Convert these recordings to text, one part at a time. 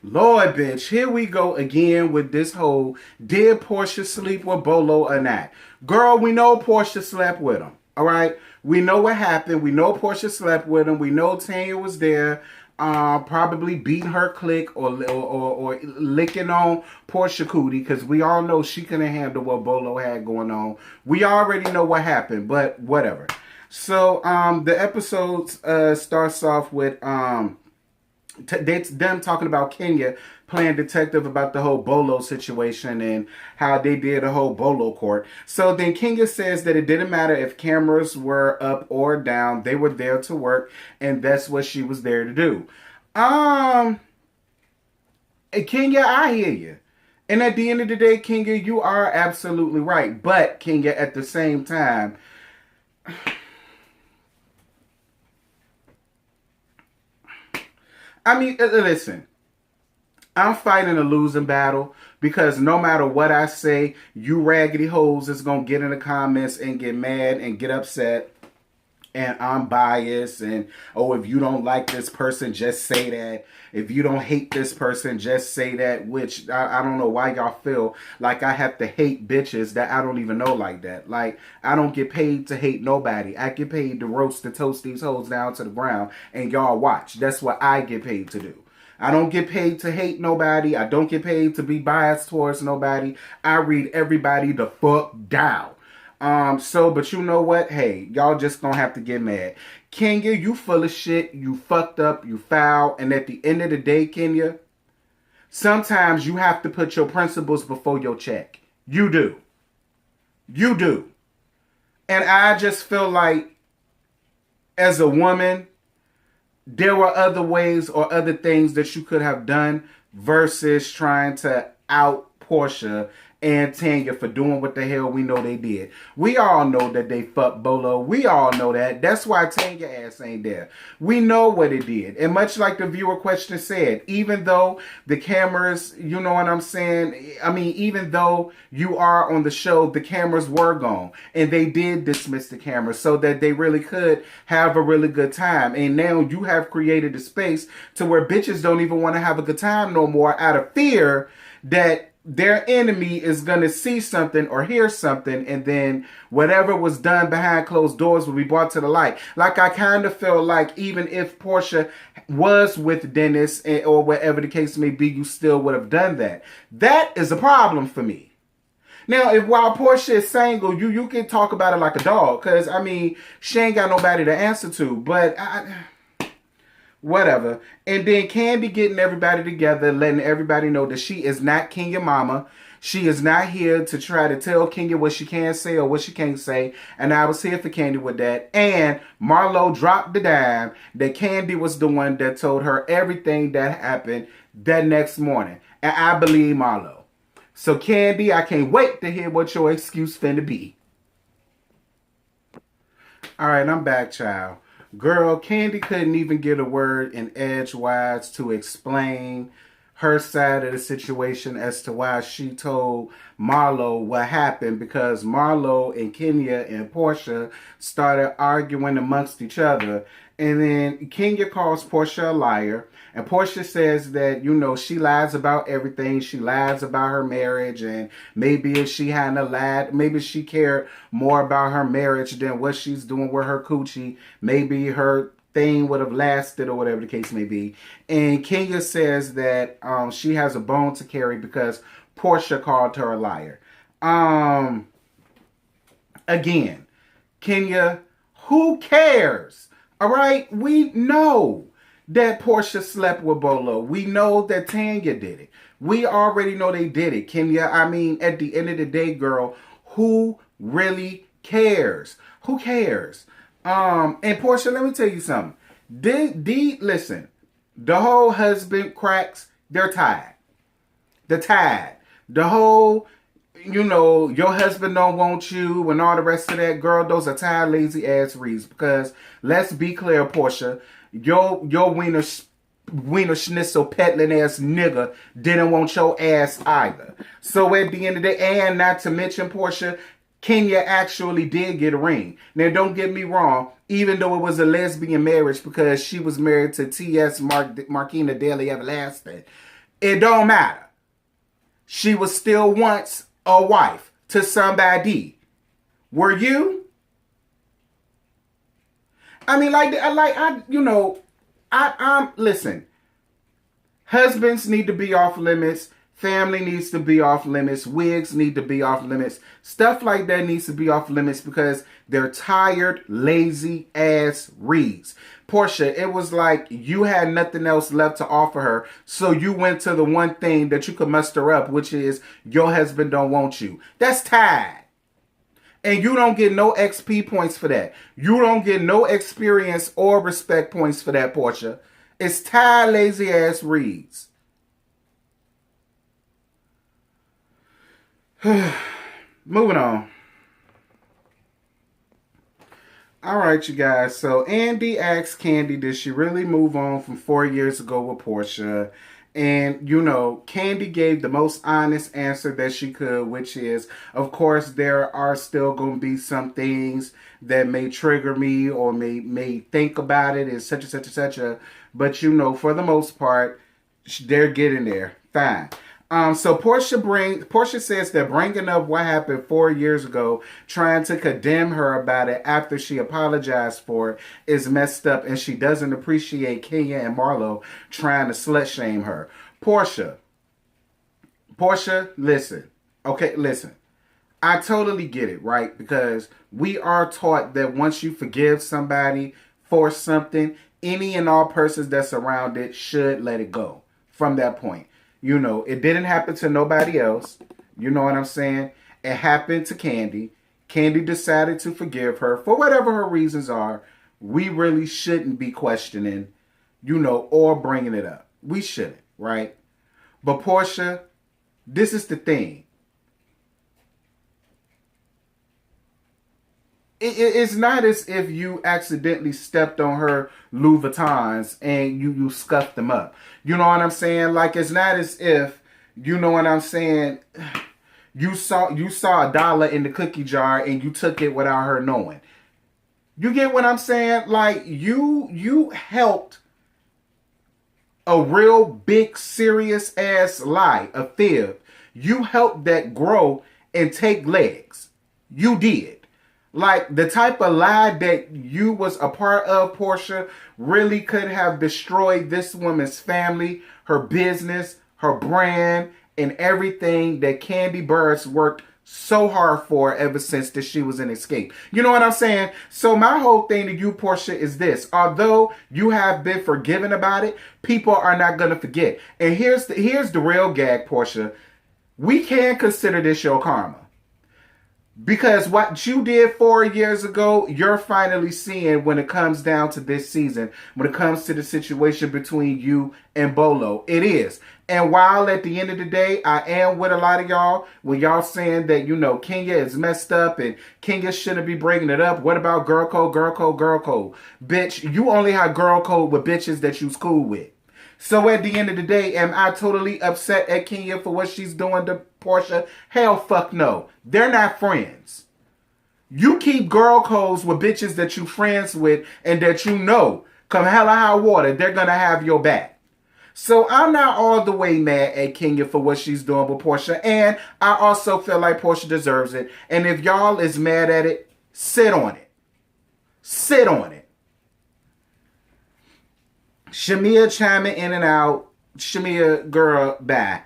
Lord, bitch, here we go again with this whole did Portia sleep with Bolo or not? Girl, we know Portia slept with him. All right, we know what happened. We know Portia slept with him. We know Tanya was there, probably beating her click or licking on Portia Cootie because we all know she couldn't handle what Bolo had going on. We already know what happened, but whatever. So the episode starts off with them talking about Kenya playing detective about the whole Bolo situation and how they did a whole Bolo court. So then Kenya says that it didn't matter if cameras were up or down, they were there to work, and that's what she was there to do. Kenya, I hear you. And at the end of the day, Kenya, you are absolutely right. But Kenya, at the same time, I mean, listen, I'm fighting a losing battle because no matter what I say, you raggedy hoes is going to get in the comments and get mad and get upset. And I'm biased. And, oh, if you don't like this person, just say that. If you don't hate this person, just say that. Which, I don't know why y'all feel like I have to hate bitches that I don't even know like that. Like, I don't get paid to hate nobody. I get paid to roast and toast these hoes down to the ground. And y'all watch. That's what I get paid to do. I don't get paid to hate nobody. I don't get paid to be biased towards nobody. I read everybody the fuck down. But you know what? Hey, y'all just gonna have to get mad. Kenya, you full of shit. You fucked up. You foul. And at the end of the day, Kenya, sometimes you have to put your principles before your check. You do. You do. And I just feel like, as a woman, there were other ways or other things that you could have done versus trying to out Portia and Tanya for doing what the hell we know they did. We all know that they fucked Bolo. We all know that. That's why Tanya ass ain't there. We know what it did. And much like the viewer question said, even though the cameras, you know what I'm saying? I mean, even though you are on the show, the cameras were gone. And they did dismiss the cameras so that they really could have a really good time. And now you have created a space to where bitches don't even want to have a good time no more out of fear that their enemy is going to see something or hear something, and then whatever was done behind closed doors will be brought to the light. Like, I kind of feel like even if Portia was with Dennis or whatever the case may be, you still would have done that. That is a problem for me. Now, if while Portia is single, you can talk about it like a dog, because, I mean, she ain't got nobody to answer to, but whatever. And then Candy getting everybody together, letting everybody know that she is not Kenya mama. She is not here to try to tell Kenya what she can say or what she can't say. And I was here for Candy with that. And Marlo dropped the dime that Candy was the one that told her everything that happened that next morning. And I believe Marlo. So Candy, I can't wait to hear what your excuse finna be. All right, I'm back, child. Girl, Candy couldn't even get a word in edgewise to explain her side of the situation as to why she told Marlo what happened, because Marlo and Kenya and Portia started arguing amongst each other. And then Kenya calls Portia a liar. And Portia says that, you know, she lies about everything. She lies about her marriage. And maybe if she hadn't lied, maybe she cared more about her marriage than what she's doing with her coochie. Maybe her thing would have lasted or whatever the case may be. And Kenya says that she has a bone to carry because Portia called her a liar. Again, Kenya, who cares? All right? We know that Portia slept with Bolo. We know that Tanya did it. We already know they did it. Kenya, I mean, at the end of the day, girl, who really cares? Who cares? And Portia, let me tell you something. Listen, the whole husband cracks, they're tied. They're tied. The whole, you know, your husband don't want you and all the rest of that, girl, those are tired, lazy ass reads. Because let's be clear, Portia, your wiener schnitzel peddling ass nigga didn't want your ass either. So at the end of the day, and not to mention, Portia, Kenya actually did get a ring. Now, don't get me wrong, even though it was a lesbian marriage because she was married to T.S. Marquina Daily Everlasting, It don't matter. She was still once a wife to somebody. Were you? I mean, listen. Husbands need to be off limits. Family needs to be off limits. Wigs need to be off limits. Stuff like that needs to be off limits because they're tired, lazy ass reads. Portia, it was like you had nothing else left to offer her, so you went to the one thing that you could muster up, which is your husband don't want you. That's tired. And you don't get no XP points for that. You don't get no experience or respect points for that, Portia. It's tired, lazy ass reads. Moving on. All right, you guys. So Andy asked Kandi, did she really move on from 4 years ago with Portia? And, Kandi gave the most honest answer that she could, which is, of course, there are still going to be some things that may trigger me or may think about it and such and such and such. But, for the most part, they're getting there. Fine. So Portia says that bringing up what happened 4 years ago, trying to condemn her about it after she apologized for it, is messed up, and she doesn't appreciate Kenya and Marlo trying to slut shame her. Portia, listen. Okay, listen. I totally get it, right? Because we are taught that once you forgive somebody for something, any and all persons that's around it should let it go from that point. It didn't happen to nobody else. You know what I'm saying? It happened to Kandi. Kandi decided to forgive her for whatever her reasons are. We really shouldn't be questioning, or bringing it up. We shouldn't, right? But Portia, this is the thing. It's not as if you accidentally stepped on her Louis Vuittons and you scuffed them up. You know what I'm saying? Like, it's not as if, you know what I'm saying, you saw $1 in the cookie jar and you took it without her knowing. You get what I'm saying? Like, you helped a real big, serious ass lie, a fib. You helped that grow and take legs. You did. Like, the type of lie that you was a part of, Portia, really could have destroyed this woman's family, her business, her brand, and everything that Kandi Burruss worked so hard for ever since that she was in Escape. You know what I'm saying? So my whole thing to you, Portia, is this. Although you have been forgiven about it, people are not going to forget. And here's the real gag, Portia. We can consider this your karma. Because what you did 4 years ago, you're finally seeing when it comes down to this season, when it comes to the situation between you and Bolo. It is. And while at the end of the day, I am with a lot of y'all, when y'all saying that, Kenya is messed up and Kenya shouldn't be bringing it up. What about girl code, girl code, girl code? Bitch, you only have girl code with bitches that you's cool with. So at the end of the day, am I totally upset at Kenya for what she's doing to Portia? Hell fuck no. They're not friends. You keep girl codes with bitches that you friends with and that come hell or high water, they're going to have your back. So I'm not all the way mad at Kenya for what she's doing with Portia. And I also feel like Portia deserves it. And if y'all is mad at it, sit on it. Sit on it. Shamia chiming in and out. Shamia, girl, bye.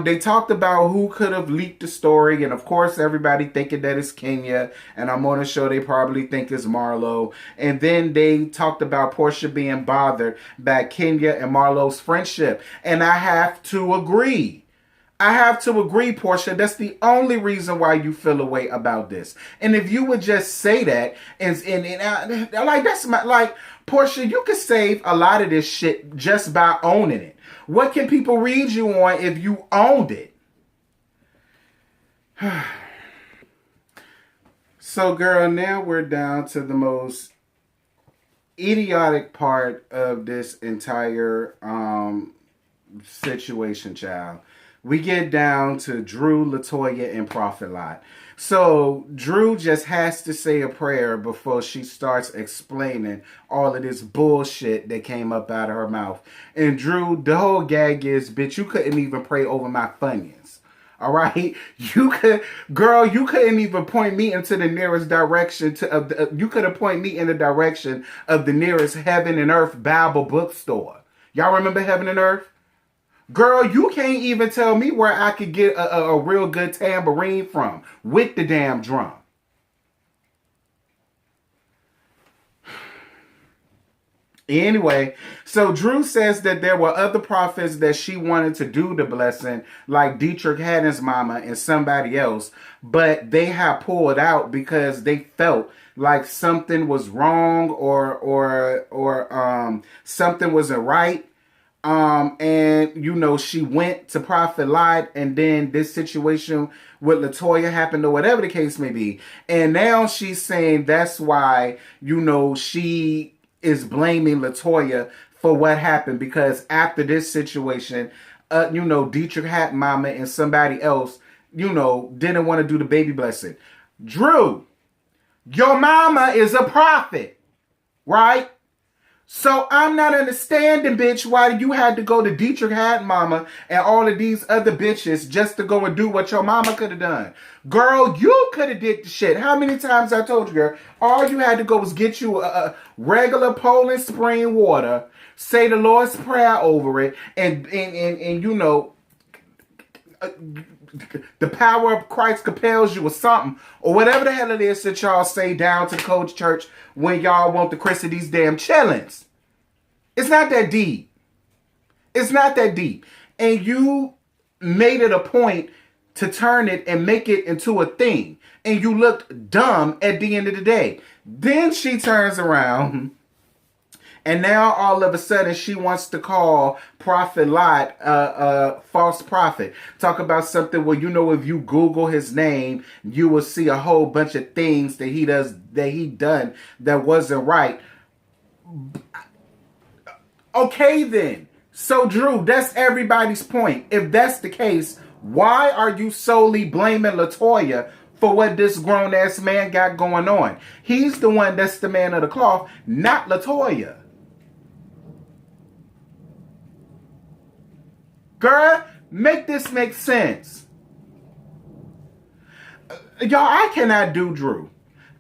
They talked about who could have leaked the story, and of course everybody thinking that it's Kenya, and I'm on the show they probably think it's Marlo. And then they talked about Portia being bothered by Kenya and Marlo's friendship, and I have to agree. Portia. That's the only reason why you feel a way about this. And if you would just say that, and like that's my like. Portia, you could save a lot of this shit just by owning it. What can people read you on if you owned it? So, girl, now we're down to the most idiotic part of this entire situation, child. we get down to Drew, Latoya, and Prophet Lot. So Drew just has to say a prayer before she starts explaining all of this bullshit that came up out of her mouth. And Drew, the whole gag is, bitch, you couldn't even pray over my Funyuns. All right, you couldn't even point me into the nearest direction you could have pointed me in the direction of the nearest Heaven and Earth Bible bookstore. Y'all remember Heaven and Earth? Girl, you can't even tell me where I could get a real good tambourine from with the damn drum. Anyway, so Drew says that there were other prophets that she wanted to do the blessing, like Dietrich Haddon's mama and somebody else, but they have pulled out because they felt like something was wrong or something wasn't right. And she went to Prophet Lot, and then this situation with Latoya happened, or whatever the case may be. And now she's saying that's why, she is blaming Latoya for what happened, because after this situation, Dietrich had mama and somebody else, didn't want to do the baby blessing. Drew, your mama is a prophet, right? So I'm not understanding, bitch, why you had to go to Dietrich Haddon mama and all of these other bitches just to go and do what your mama could have done. Girl, you could have did the shit. How many times I told you, girl, all you had to go was get you a regular Poland spring water, say the Lord's Prayer over it, and the power of Christ compels you or something, or whatever the hell it is that y'all say down to Coach Church when y'all want the Chris of these damn chillings. It's not that deep. It's not that deep. And you made it a point to turn it and make it into a thing. And you looked dumb at the end of the day. Then she turns around, and now all of a sudden she wants to call Prophet Lot a false prophet. Talk about something where, if you Google his name, you will see a whole bunch of things that he done that wasn't right. Okay then. So Drew, that's everybody's point. If that's the case, why are you solely blaming Latoya for what this grown ass man got going on? He's the one that's the man of the cloth, not Latoya. Girl, make this make sense. Y'all, I cannot do Drew.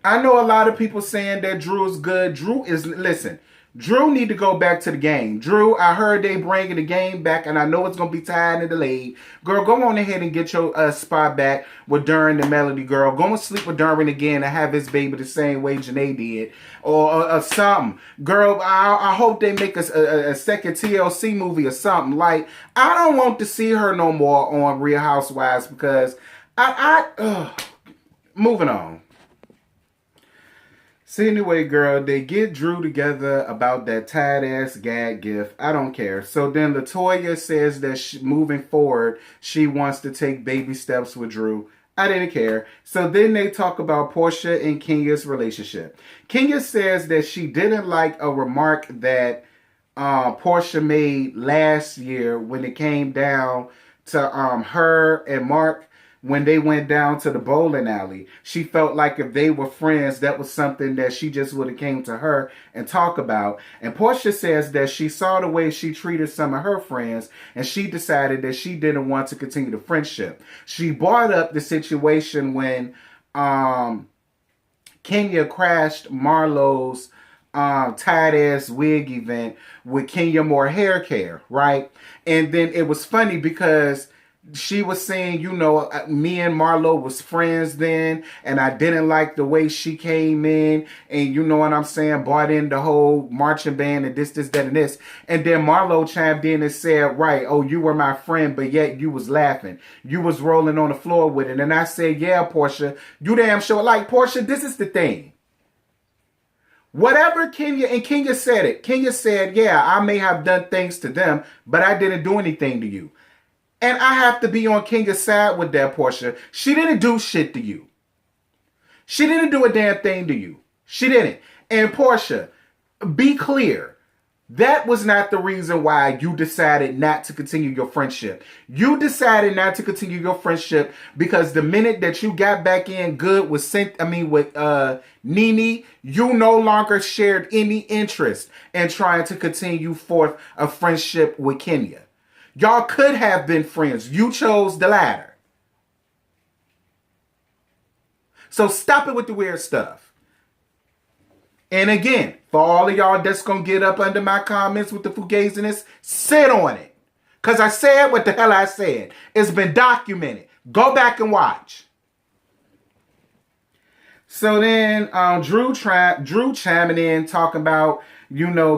I know a lot of people saying that Drew is good. Listen, Drew need to go back to the game. Drew, I heard they bringing the game back, and I know it's going to be tied and delayed. Girl, go on ahead and get your spot back with Duran the Melody Girl. Go and sleep with Duran again and have his baby the same way Janae did. Or something. Girl, I hope they make a second TLC movie or something. Like, I don't want to see her no more on Real Housewives because moving on. So anyway, girl, they get Drew together about that tight-ass gag gift. I don't care. So then Latoya says that moving forward, she wants to take baby steps with Drew. I didn't care. So then they talk about Portia and Kenya's relationship. Kenya says that she didn't like a remark that Portia made last year when it came down to her and Mark. When they went down to the bowling alley, she felt like if they were friends, that was something that she just would have came to her and talk about. And Portia says that she saw the way she treated some of her friends, and she decided that she didn't want to continue the friendship. She brought up the situation when Kenya crashed Marlo's tight-ass wig event with Kenya Moore Hair Care, right? And then it was funny because she was saying, me and Marlo was friends then, and I didn't like the way she came in, and you know what I'm saying, brought in the whole marching band and this, that, and this. And then Marlo chimed in and said, right, oh, you were my friend, but yet you was laughing. You was rolling on the floor with it. And I said, yeah, Portia, you damn sure. Like, Portia, this is the thing. Whatever Kenya said it. Kenya said, yeah, I may have done things to them, but I didn't do anything to you. And I have to be on Kenya's side with that, Portia. She didn't do shit to you. She didn't do a damn thing to you. She didn't. And Portia, be clear. That was not the reason why you decided not to continue your friendship. You decided not to continue your friendship because the minute that you got back in good with Nene, you no longer shared any interest in trying to continue forth a friendship with Kenya. Y'all could have been friends. You chose the latter. So stop it with the weird stuff. And again, for all of y'all that's going to get up under my comments with the fugaziness, sit on it. Because I said what the hell I said. It's been documented. Go back and watch. So then Drew chiming in talking about,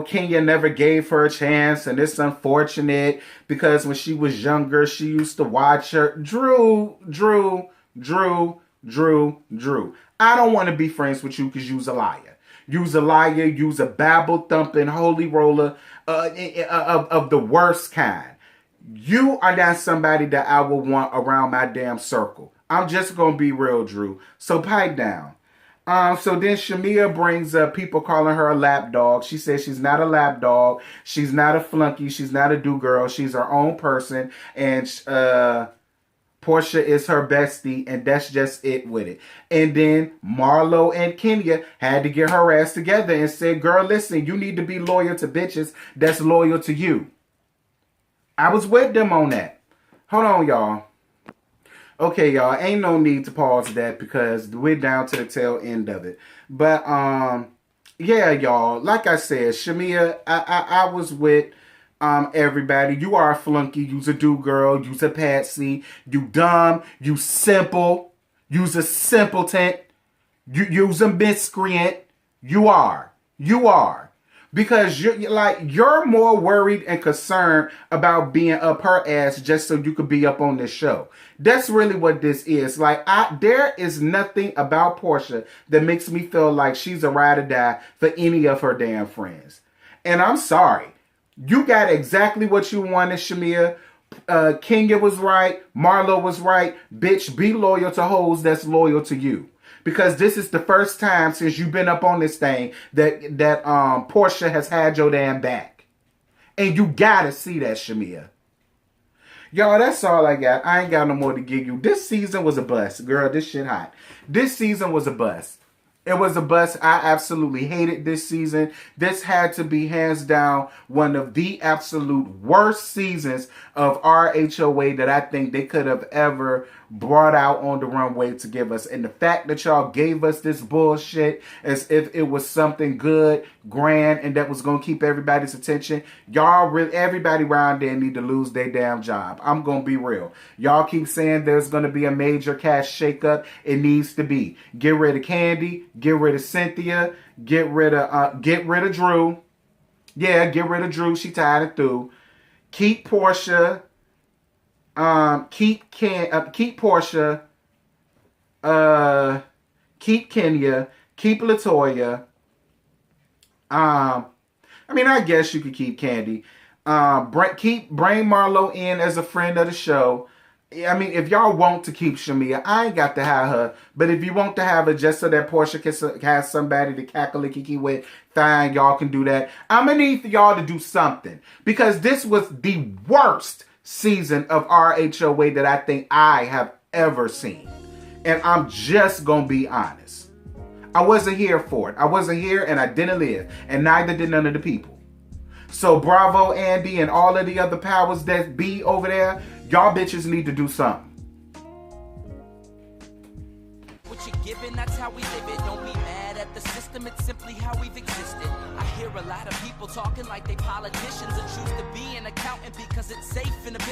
Kenya never gave her a chance and it's unfortunate because when she was younger, she used to watch her. Drew. I don't want to be friends with you because you's a liar. You's a liar. You's a Bible-thumping holy roller of the worst kind. You are not somebody that I will want around my damn circle. I'm just going to be real, Drew. So pipe down. So then Shamia brings up people calling her a lapdog. She says she's not a lapdog. She's not a flunky. She's not a do-girl. She's her own person. And Portia is her bestie, and that's just it with it. And then Marlo and Kenya had to get her ass together and said, girl, listen, you need to be loyal to bitches that's loyal to you. I was with them on that. Hold on, y'all. Okay, y'all, ain't no need to pause that because we're down to the tail end of it. But, yeah, y'all, like I said, Shamia, I was with everybody. You are a flunky. You's a do-girl. You's a patsy. You dumb. You simple. You's a simpleton. You's a miscreant. You are. Because you're more worried and concerned about being up her ass just so you could be up on this show. That's really what this is. There is nothing about Portia that makes me feel like she's a ride or die for any of her damn friends. And I'm sorry. You got exactly what you wanted, Shamia. Kenya was right. Marlo was right. Bitch, be loyal to hoes that's loyal to you. Because this is the first time since you've been up on this thing that Portia has had your damn back. And you gotta see that, Shamia. Y'all, that's all I got. I ain't got no more to give you. This season was a bust. Girl, this shit hot. This season was a bust. It was a bust. I absolutely hated this season. This had to be hands down one of the absolute worst seasons of RHOA that I think they could have ever brought out on the runway to give us. And the fact that y'all gave us this bullshit as if it was something good, grand, and that was going to keep everybody's attention. Y'all really, everybody around there need to lose their damn job. I'm going to be real. Y'all keep saying there's going to be a major cash shakeup. It needs to be. Get rid of Candy. Get rid of Cynthia. Get rid of Drew. Yeah, get rid of Drew. She tired and through. Keep Portia. Keep Portia. Keep Kenya. Keep LaToya. I guess you could keep Candy. Bring Marlo in as a friend of the show. If y'all want to keep Shamia, I ain't got to have her. But if you want to have her just so that Portia can have somebody to cackle and kiki with, fine, y'all can do that. I'm going to need for y'all to do something. Because this was the worst season of RHOA that I think I have ever seen. And I'm just going to be honest. I wasn't here for it. I wasn't here and I didn't live. And neither did none of the people. So bravo, Andy, and all of the other powers that be over there. Y'all bitches need to do something. What you're giving, that's how we live it. Don't be mad at the system, it's simply how we've existed. I hear a lot of people talking like they politicians and choose to be an accountant because it's safe in the business.